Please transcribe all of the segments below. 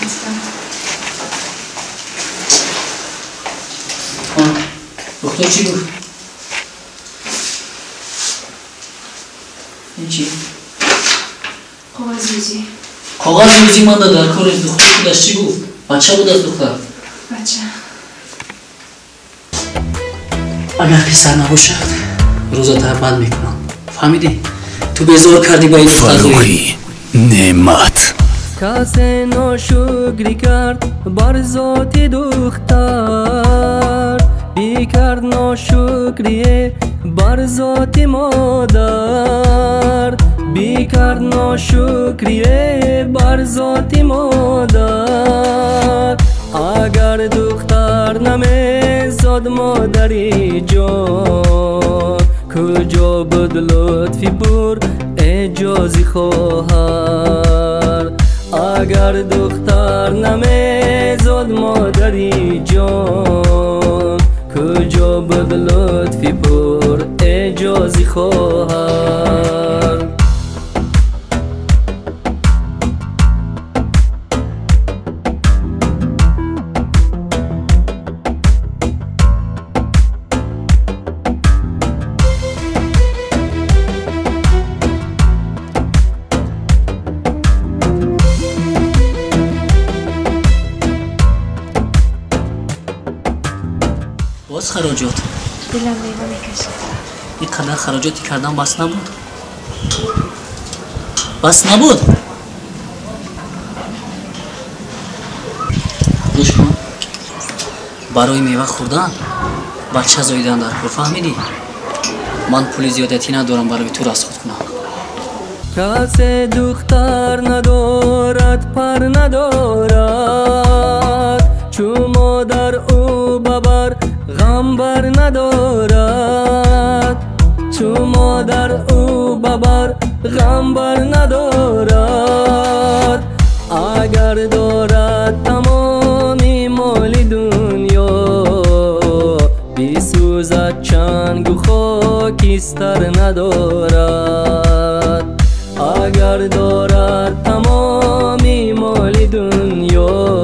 هستم. دکتر چی گفت؟ این چی؟ کاغذ روزی. کاغذ روزی من داده کارش دختر خودش چی گفت؟ بچه بود از دختر؟ بچه. اگر پسر نباشد روزا تربل میکنم. فهمیدی؟ تو بیزار کردی با این دختر فروخی نعمت کسی ناشکری کرد بر ذات دختر بی کرد ناشکری بر ذات مادر بی کرد ناشکری بر ذات مادر اگر دختر نمیزاد مادری جان کجا بود لطفی بر اجازی خواهر اگر دختر نمیزاد مادری جان کجا بود لطفی بر اجازی خواهر باز خراجات دلم لیلا میکشه. این قدر خراجاتی کردم بس نبود؟ بس نبود؟ گوش کن برای میوه خوردن بچه زاییدن در کار فهمیدی؟ من پول زیادتی ندارم برای تو رسخت کنم. کسی دختر ندارد پر ندارد چون مادر او ببر غم بر ندارد چون مادر او ببر غم بر ندارد اگر دارد تمامی مال دنیا بیسوزد چنگ و خاکستر ندارد اگر دارد تمامی مال دنیا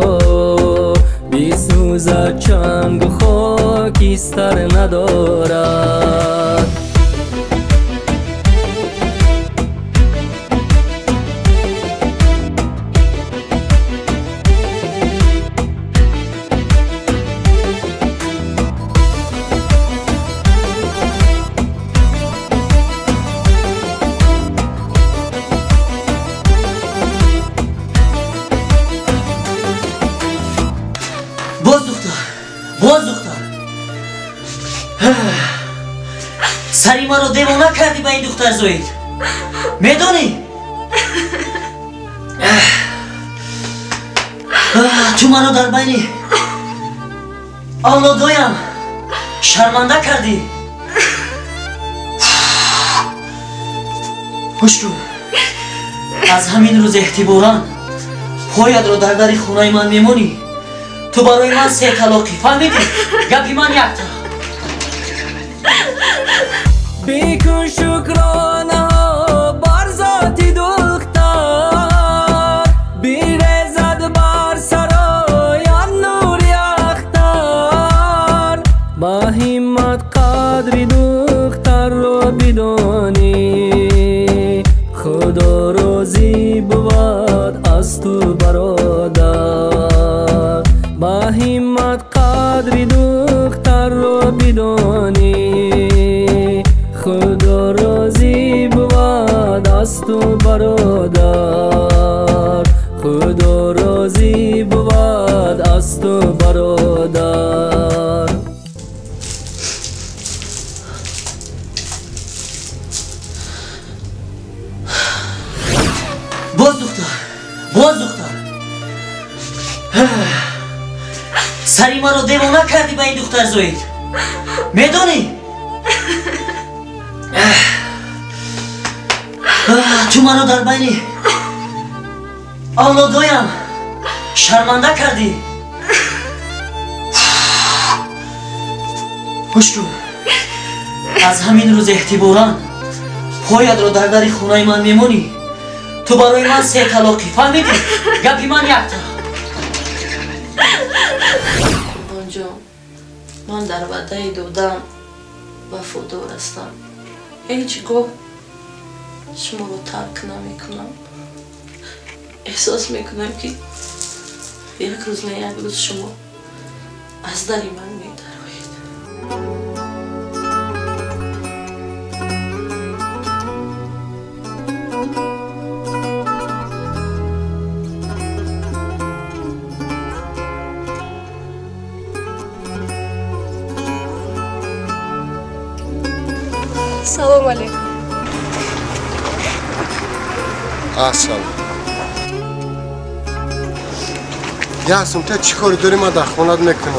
بیسوزد چنگ و خاکستر ندارد باز دختر سری ما رو دیوانه کردی با این دختر زوید میدونی؟ تو منو در بین اولادایم شرمنده کردی. گوش کن از همین روز اعتبارا پایت رو در در خونه من میمونی. تو برای من 3 طلاقی فهمیدی؟ گپی من یک تا بیکن شکرانه ها بر ذات دختر بیرزد بر سرایان نور اختر با همت قدر دختر رو بدانی خدا راضی بود از تو برادر با همت قدر دختر رو بدانی خدا راضی بود از تو برادر خدا راضی بود از تو برادر باز دختر سری ما رو دیوانه کردی با این دختر زوید میدونی؟ تو منو در بین اولادایم شرمنده کردی. گوش کن از همین روز اعتبارا پایت رو در در خونه من میمونی. تو برای من 3 طلاقی فهمیدی؟ گپی من یک تا جان من در وعده دادم وفادار هستم هیچگاه شما رو ترک نمیکنم احساس میکنم که یک روز نه یک روز شما از دری من میدروید سلام علیکم السلام یاسم تو چی کاری داری من در خونت میکنم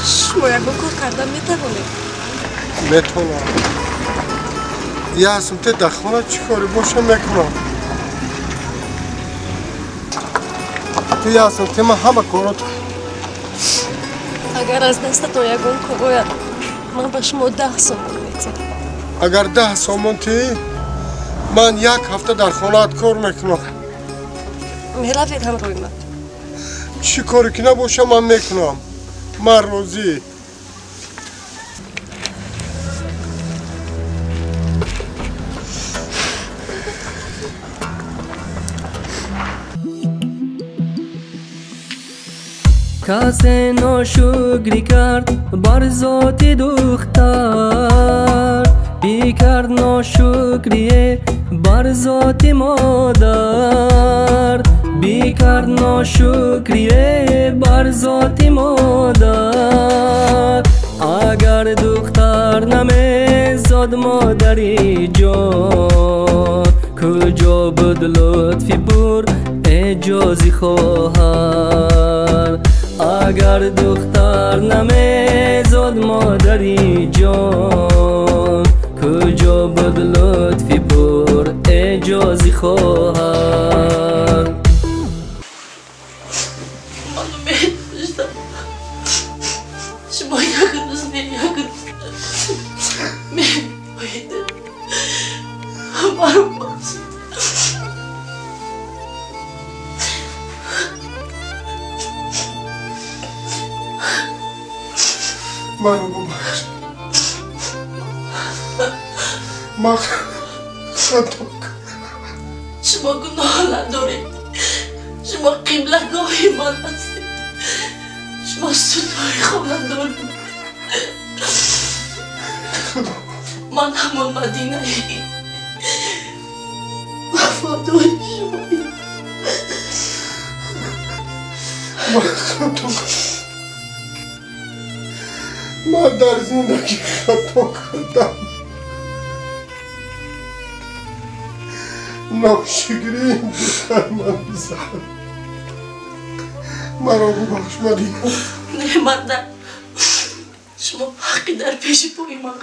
شما یک کار کردن میتوانید میتونم یاسم تو در خونت چی کاری باشه میکنم تو یاسم تو من همه کارات اگر از دست تو یکون که باید من به شما 10 سامان میتیم اگر 10 سامان تی من یک هفته در خونت کار میکنم میروید هم روی من چی کاری که نباشه من میکنم من روزی کسی ناشکری کرد بر ذات دختر بی کرد ناشکری بر ذات مادر بی کرد ناشکری بر ذات مادر اگر دختر نمیزد مادری جان کجا بود لطفی پر اجازی خواهر اگر دختر نمیزد مادری جان کجا بود لطفی پر اجازی خواهر منو میداشتم شما یک روز نه یک روز میبایده مرا بخشید منو ببخش من خطا شما گناه ندارید شما قبله‌گاه من هستید شما ستاره خواندار من همون مدینه وفادار شماییم من خطا من در زندگی خطا کردم ناشکری این دختر من زد مرا ببخش مدینه نه من در شما حقی در پیش پای من